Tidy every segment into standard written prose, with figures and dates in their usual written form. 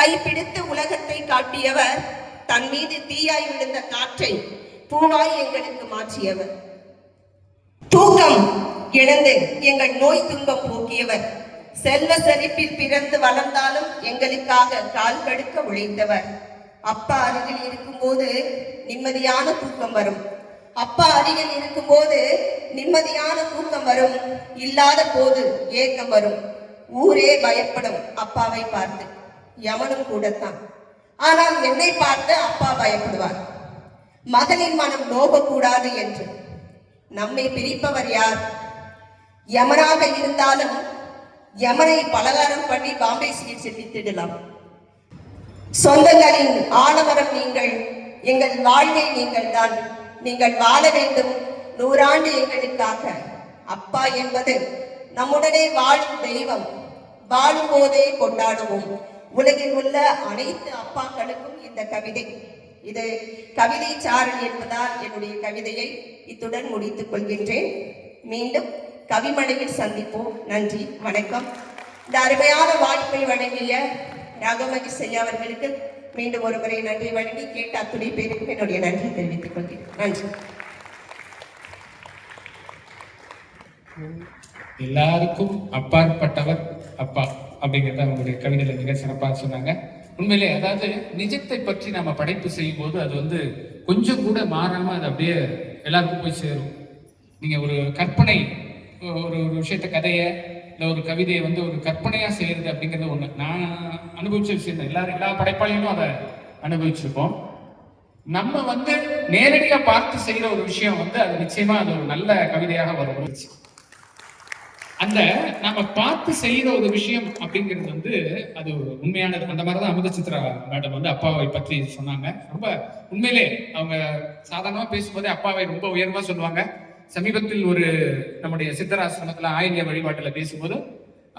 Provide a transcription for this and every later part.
கைப்பிடித்து உலகத்தை காட்டியவர், தன் மீது தீயாய் விழுந்த காற்றை பூவாய் எங்களுக்கு மாற்றியவர். தூக்கம் இழந்து எங்கள் நோய் துன்பம் போக்கியவர். செல்வ செழிப்பில் பிறந்து வளர்ந்தாலும் எங்களுக்காக கால் கடுக்க உழைத்தவர். அப்பா அருகில் இருக்கும்போது நிம்மதியான தூக்கம் வரும். அப்பா அருகில் இருக்கும்போது நிம்மதியான தூக்கம் வரும். இல்லாத போது ஏக்கம் வரும். ஊரே பயப்படும் அப்பாவை பார்த்து, யமனும் கூடத்தான். ஆனால் என்னை பார்த்து அப்பா பயப்படுவார். மகனின் மனம் நோகக்கூடாது என்று. நம்மை பிரிப்பவர் யார்? யமனாக இருந்தாலும் யமனை பலகாரம் பண்ணி பாம்பே ஸ்வீட் செலுத்திடலாம். சொந்தங்களின் ஆலமரம் நீங்கள், எங்கள் வாழ்வை நீங்கள் தான். நீங்கள் வாழ வேண்டும் 100 ஆண்டு எங்களுக்காக. அப்பா என்பது நம்முடனே வாழும் தெய்வம். வாழும் போதே கொண்டாடுவோம். உலகில் உள்ள அனைத்து அப்பாக்களுக்கும் இந்த கவிதை. இது கவிதை சாரல் என்பதால் என்னுடைய கவிதையை இத்துடன் முடித்துக் கொள்கின்றேன். மீண்டும் கவிமழையில் சந்திப்போம். நன்றி, வணக்கம். இந்த அருமையான வாய்ப்பை வழங்கிய ராகமகி செய்யா அவர்களுக்கு மீண்டும் ஒரு முறை நன்றி வழங்கி கேட்ட அத்துணை பேருக்கும் என்னுடைய நன்றி தெரிவித்துக் கொள்கிறேன். நன்றி. எல்லாருக்கும் அப்பாற்பட்டவர் அப்பா அப்படிங்கிறத அவங்களுடைய கவிதையில மிக சிறப்பாக சொன்னாங்க. உண்மையிலே அதாவது நிஜத்தை பற்றி நம்ம படைப்பு செய்யும் போது அது கொஞ்சம் கூட மாறாம அது அப்படியே எல்லாருக்கும் போய் சேரும். நீங்க ஒரு கற்பனை, ஒரு விஷயத்த கதையை இல்லை ஒரு கவிதையை ஒரு கற்பனையா செய்யறது அப்படிங்கிறது ஒண்ணு. நான் அனுபவிச்ச விஷயம் எல்லா படைப்பாளிகளும் அதை அனுபவிச்சிருக்கோம். நம்ம நேரடியா பார்த்து செய்யற ஒரு விஷயம் அது நிச்சயமா அது ஒரு நல்ல கவிதையாக வரும். அந்த நம்ம பார்த்து செய்யற ஒரு விஷயம் அப்படிங்கிறது அது உண்மையானது. அந்த மாதிரிதான் அமுத சித்ரா மேடம் அப்பாவை பற்றி சொன்னாங்க. ரொம்ப உண்மையிலே அவங்க சாதாரணமா பேசும்போதே அப்பாவை ரொம்ப உயர்வா சொல்லுவாங்க. சமீபத்தில் ஒரு நம்முடைய சித்தராசிரமத்துல ஆயில்ய வழிபாட்டுல பேசும்போது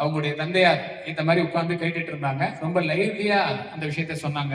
அவங்களுடைய தந்தையார் இந்த மாதிரி உட்கார்ந்து கேட்டுட்டு இருந்தாங்க. ரொம்ப லைவ்லியா அந்த விஷயத்த சொன்னாங்க.